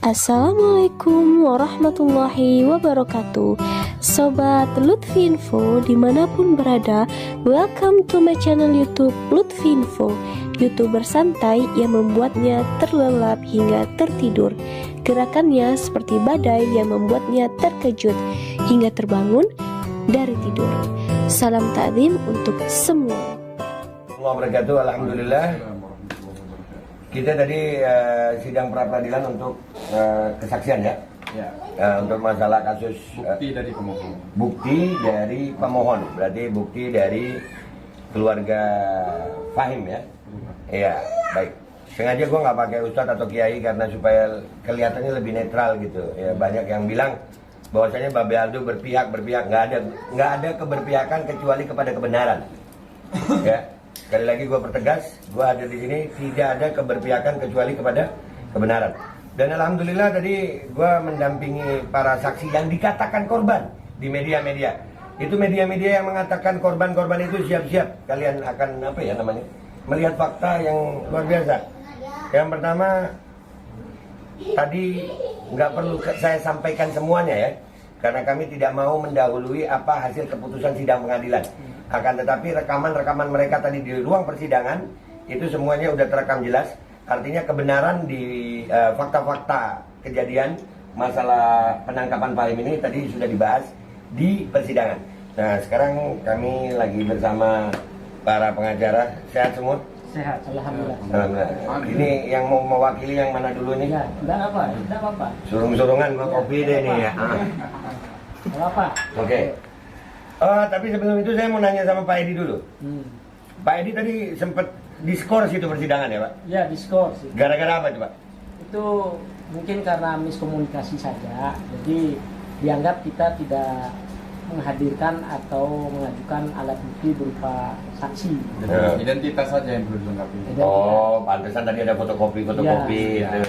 Assalamualaikum warahmatullahi wabarakatuh. Sobat Lutfi Info dimanapun berada, welcome to my channel YouTube Lutfi Info, YouTuber santai yang membuatnya terlelap hingga tertidur. Gerakannya seperti badai yang membuatnya terkejut hingga terbangun dari tidur. Salam takdim untuk semua. Wabarakatuh. Alhamdulillah. Kita tadi sidang pra peradilan untuk kesaksian ya. Untuk masalah kasus bukti dari pemohon. Bukti dari pemohon, berarti bukti dari keluarga Fahim ya. Iya, baik. Sengaja gue nggak pakai ustadz atau kiai karena supaya kelihatannya lebih netral gitu. Ya, banyak yang bilang bahwasanya Babe Aldo berpihak, nggak ada keberpihakan kecuali kepada kebenaran. Ya. Sekali lagi gue pertegas, gue hadir di sini tidak ada keberpihakan kecuali kepada kebenaran. Dan alhamdulillah tadi gue mendampingi para saksi yang dikatakan korban di media-media. Itu media-media yang mengatakan korban-korban itu siap-siap kalian akan melihat fakta yang luar biasa. Yang pertama, tadi nggak perlu saya sampaikan semuanya ya, karena kami tidak mau mendahului apa hasil keputusan sidang pengadilan. Akan tetapi rekaman-rekaman mereka tadi di ruang persidangan itu semuanya udah terekam jelas. Artinya kebenaran di fakta-fakta kejadian masalah penangkapan Fahim ini tadi sudah dibahas di persidangan. Nah sekarang kami lagi bersama para pengacara. Sehat semua? Sehat, alhamdulillah. Ini yang mau mewakili yang mana dulu nih? Ya, enggak apa-apa. Surung-surungan mau kopi deh nih ya. Enggak apa. Oke. Tapi sebelum itu saya mau nanya sama Pak Edi dulu. Pak Edi tadi sempat diskors itu persidangan ya Pak? Ya, diskors. Gara-gara apa itu Pak? Itu mungkin karena miskomunikasi saja. Jadi dianggap kita tidak menghadirkan atau mengajukan alat bukti berupa saksi. Identitas saja yang perlu dilengkapi. Oh, pantesan tadi ada fotokopi Ya. itu.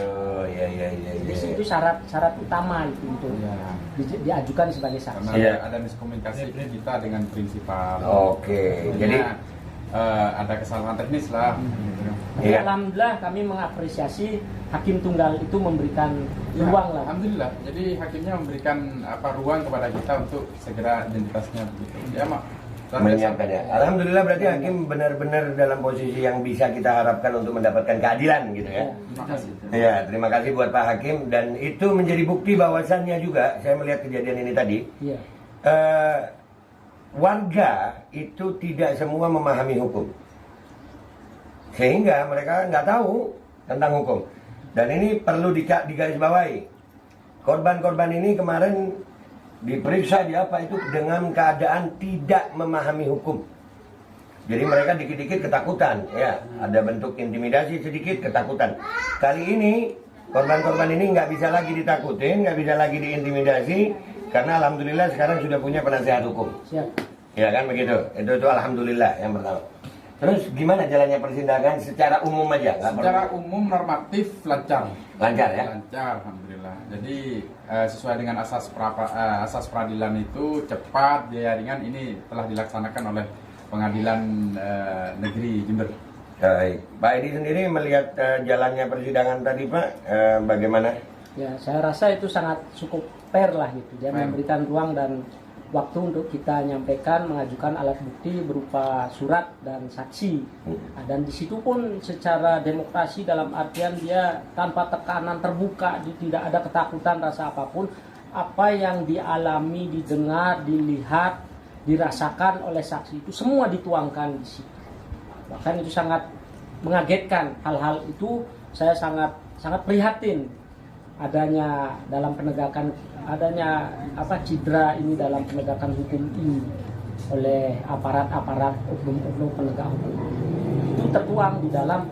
Iya. Itu syarat utama itu untuk diajukan sebagai saksi. Karena ada miskomunikasi kita dengan prinsipal. Oke. Jadi ada kesalahan teknis lah. Tapi alhamdulillah kami mengapresiasi hakim tunggal itu memberikan ruang lah. Alhamdulillah. Jadi hakimnya memberikan ruang kepada kita untuk segera identitasnya begitu. Ya mak. menyiapkan ya. Alhamdulillah berarti hakim benar-benar dalam posisi yang bisa kita harapkan untuk mendapatkan keadilan gitu ya. Terima kasih. Ya, terima kasih buat Pak Hakim, dan itu menjadi bukti bahwasannya juga saya melihat kejadian ini tadi. Iya. Warga itu tidak semua memahami hukum, sehingga mereka nggak tahu tentang hukum, dan ini perlu digarisbawahi. Korban-korban ini kemarin diperiksa itu dengan keadaan tidak memahami hukum. Jadi mereka dikit-dikit ketakutan, ya, ada bentuk intimidasi sedikit, ketakutan. Kali ini korban-korban ini nggak bisa lagi ditakutin, nggak bisa lagi diintimidasi, karena alhamdulillah sekarang sudah punya penasehat hukum. Siap. Ya kan begitu. Itu alhamdulillah yang pertama. Terus gimana jalannya persidangan secara umum aja? Secara umum normatif lancar. Lancar ya? Lancar, alhamdulillah. Jadi sesuai dengan asas peradilan itu cepat, biaya ringan, ini telah dilaksanakan oleh Pengadilan Negeri Jember. Baik. Pak Edi sendiri melihat jalannya persidangan tadi Pak, bagaimana? Ya, saya rasa itu sangat cukup fair lah gitu. Dia memberikan ruang dan waktu untuk kita nyampaikan, mengajukan alat bukti berupa surat dan saksi. Nah, dan di situ pun secara demokrasi dalam artian dia tanpa tekanan, terbuka, tidak ada ketakutan rasa apapun. Apa yang dialami, didengar, dilihat, dirasakan oleh saksi itu semua dituangkan di situ. Bahkan itu sangat mengagetkan. Hal-hal itu saya sangat prihatin adanya dalam penegakan, cedera ini dalam penegakan hukum ini oleh aparat-aparat oknum-oknum penegak hukum. Itu tertuang di dalam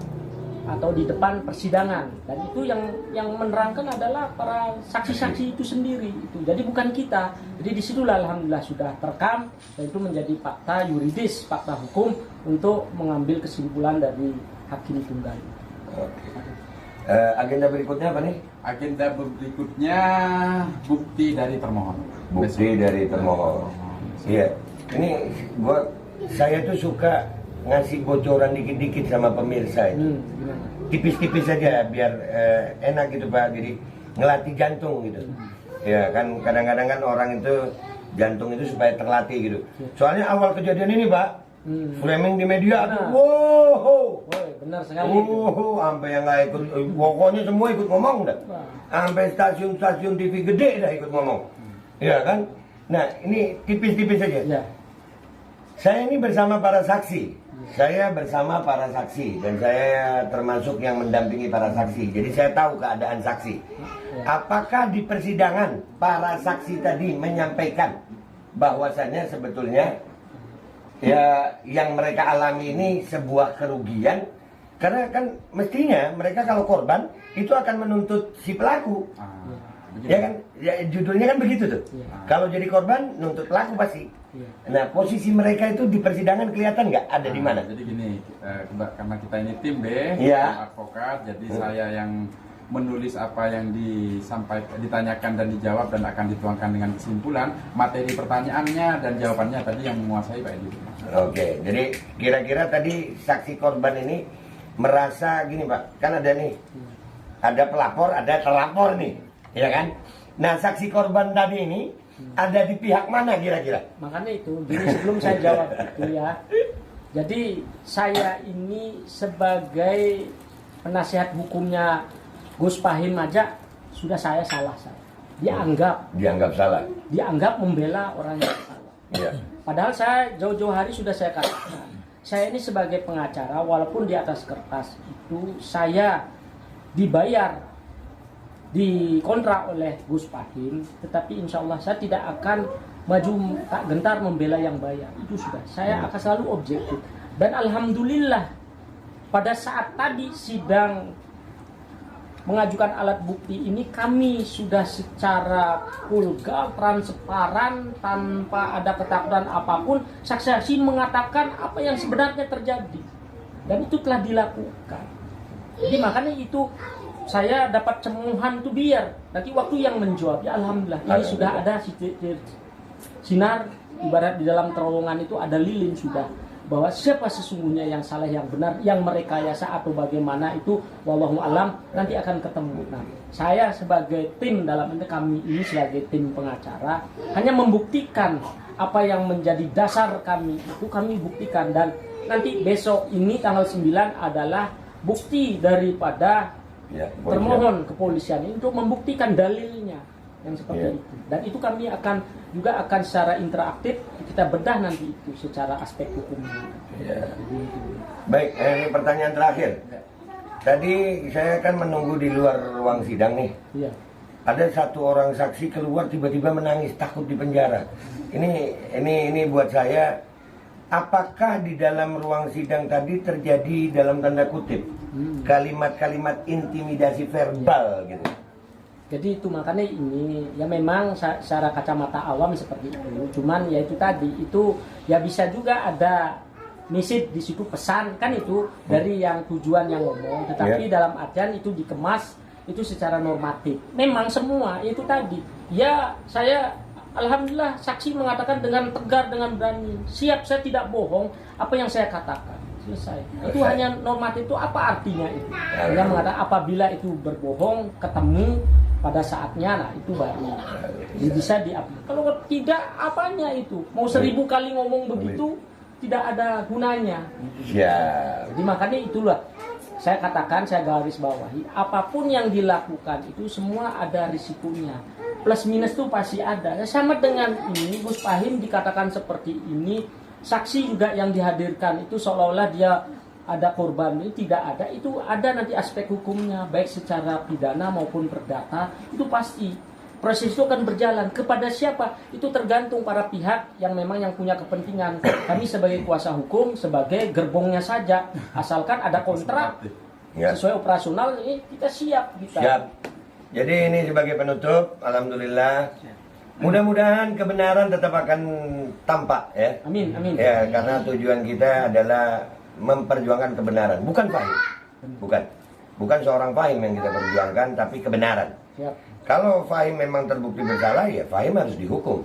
atau di depan persidangan, dan itu yang menerangkan adalah para saksi-saksi itu sendiri. Itu jadi bukan kita. Jadi disitulah alhamdulillah sudah terekam, dan itu menjadi fakta yuridis, fakta hukum untuk mengambil kesimpulan dari hakim tunggal. Oke. Agenda berikutnya apa nih? Agenda berikutnya bukti dari termohon. Bukti dari termohon. Iya. Ini saya tuh suka ngasih bocoran dikit-dikit sama pemirsa itu. Tipis-tipis saja biar enak gitu Pak. Jadi ngelatih jantung gitu. Ya kan kadang-kadang kan orang itu jantung itu supaya terlatih gitu. Soalnya awal kejadian ini Pak, framing di media tuh, wow, benar sekali. Sampai yang nggak ikut, pokoknya semua ikut ngomong dah. Sampai stasiun-stasiun TV gede dah ikut ngomong. Ya kan? Nah ini tipis-tipis saja. Ya. Saya ini bersama para saksi. Saya bersama para saksi dan saya termasuk yang mendampingi para saksi. Jadi saya tahu keadaan saksi. Apakah di persidangan para saksi tadi menyampaikan bahwasannya sebetulnya ya yang mereka alami ini sebuah kerugian? Karena kan mestinya mereka kalau korban itu akan menuntut si pelaku. Ya kan? Ya, judulnya kan begitu tuh. Kalau jadi korban nuntut pelaku pasti. Nah, posisi mereka itu di persidangan kelihatan nggak ada di mana? Jadi gini, karena kita ini tim B, Ya. advokat, jadi saya yang menulis apa yang ditanyakan dan dijawab dan akan dituangkan dengan kesimpulan. Materi pertanyaannya dan jawabannya tadi yang menguasai Pak Edi. Oke, jadi kira-kira tadi saksi korban ini merasa gini Pak, kan ada nih, ada pelapor, ada terlapor nih, ya kan? Nah, saksi korban tadi ini ada di pihak mana kira-kira? Makanya itu, jadi sebelum saya jawab itu ya, jadi saya ini sebagai penasihat hukumnya Gus Pahim aja sudah saya salah. Dianggap salah. Dianggap membela orang yang salah. Iya. Padahal saya jauh-jauh hari sudah saya katakan, saya ini sebagai pengacara walaupun di atas kertas itu saya dibayar, dikontrak oleh Gus Pahim, tetapi insya Allah saya tidak akan maju tak gentar membela yang bayar. Itu sudah, saya akan selalu objektif. Dan alhamdulillah pada saat tadi sidang mengajukan alat bukti ini kami sudah secara vulgar, transparan, tanpa ada ketakutan apapun, saksi-saksi mengatakan apa yang sebenarnya terjadi dan itu telah dilakukan. Jadi makanya itu saya dapat cemuhan itu biar nanti waktu yang menjawab. Ya alhamdulillah ini sudah ada sinar, ibarat di dalam terowongan itu ada lilin sudah, bahwa siapa sesungguhnya yang salah yang benar, yang merekayasa atau bagaimana itu wallahu alam nanti akan ketemu. Nah, saya sebagai tim dalam ini, kami ini sebagai tim pengacara hanya membuktikan apa yang menjadi dasar kami itu kami buktikan, dan nanti besok ini tanggal 9 adalah bukti daripada termohon kepolisian ini untuk membuktikan dalilnya yang seperti itu, dan itu kami akan secara interaktif kita bedah nanti itu secara aspek hukumnya. Baik, ini pertanyaan terakhir. Tadi saya kan menunggu di luar ruang sidang nih. Ada satu orang saksi keluar tiba-tiba menangis takut di penjara. Ini buat saya, apakah di dalam ruang sidang tadi terjadi dalam tanda kutip kalimat-kalimat intimidasi verbal gitu? Jadi itu makanya ini ya memang secara kacamata awam seperti itu. Cuman ya itu tadi itu ya bisa juga ada message di situ, pesan kan itu dari yang tujuan yang ngomong. Tetapi dalam artian itu dikemas itu secara normatif. Memang semua itu tadi. Ya saya alhamdulillah saksi mengatakan dengan tegar, dengan berani. Siap, saya tidak bohong apa yang saya katakan. Selesai. Itu hanya normatif. Itu apa artinya itu? Dia mengatakan apabila itu berbohong ketemu pada saatnya, nah itu baru bisa diaplikasi. Kalau tidak, apanya itu? Mau 1000 kali ngomong begitu, tidak ada gunanya. Jadi makanya itulah saya katakan, saya garis bawahi, apapun yang dilakukan itu semua ada risikonya. Plus minus itu pasti ada. Sama dengan ini, Gus Pahim dikatakan seperti ini, saksi juga yang dihadirkan itu seolah-olah dia ada korban, ini tidak ada, itu ada nanti aspek hukumnya baik secara pidana maupun perdata, itu pasti proses itu akan berjalan. Kepada siapa itu tergantung para pihak yang memang yang punya kepentingan. Kami sebagai kuasa hukum sebagai gerbongnya saja, asalkan ada kontrak sesuai operasional, kita siap. Jadi ini sebagai penutup, alhamdulillah, mudah-mudahan kebenaran tetap akan tampak ya. Amin. Ya, karena tujuan kita adalah memperjuangkan kebenaran, bukan Fahim, bukan seorang Fahim yang kita perjuangkan, tapi kebenaran. Kalau Fahim memang terbukti bersalah, ya Fahim harus dihukum.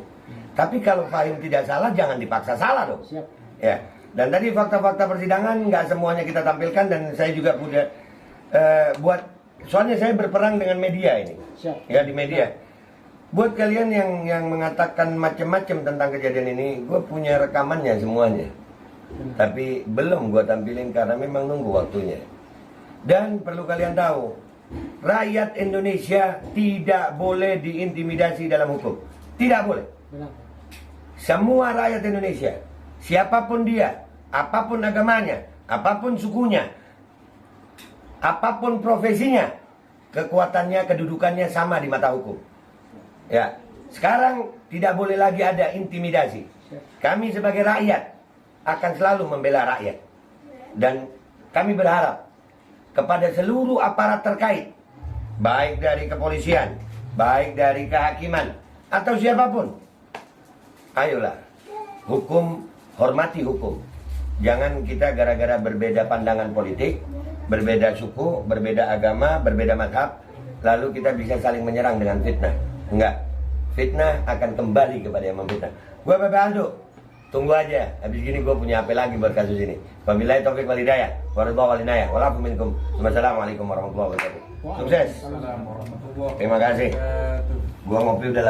Tapi kalau Fahim tidak salah, jangan dipaksa salah dong. Ya. Dan tadi fakta-fakta persidangan nggak semuanya kita tampilkan, dan saya juga punya buat soalnya saya berperang dengan media ini. Siap. Ya, di media. Buat kalian yang mengatakan macam-macam tentang kejadian ini, gue punya rekamannya semuanya. Tapi belum gue tampilin karena memang nunggu waktunya. Dan perlu kalian tahu, rakyat Indonesia tidak boleh diintimidasi dalam hukum. Tidak boleh. Benar. Semua rakyat Indonesia, siapapun dia, apapun agamanya, apapun sukunya, apapun profesinya, kekuatannya, kedudukannya sama di mata hukum. Ya, sekarang tidak boleh lagi ada intimidasi. Kami sebagai rakyat akan selalu membela rakyat. Dan kami berharap kepada seluruh aparat terkait, baik dari kepolisian, baik dari kehakiman, atau siapapun, ayolah, hukum, hormati hukum. Jangan kita gara-gara berbeda pandangan politik, berbeda suku, berbeda agama, berbeda mazhab, lalu kita bisa saling menyerang dengan fitnah. Enggak, fitnah akan kembali kepada yang memfitnah. Gue Pepe Aldo, tunggu aja, habis gini gue punya apa lagi buat kasus ini. Wabillahi taufiq wal hidayah, waridha'a wal inayah, walafu minkum. Wassalamualaikum warahmatullahi wabarakatuh. Sukses. Assalamualaikum warahmatullahi Terima kasih. wabarakatuh. Gua ngopi udah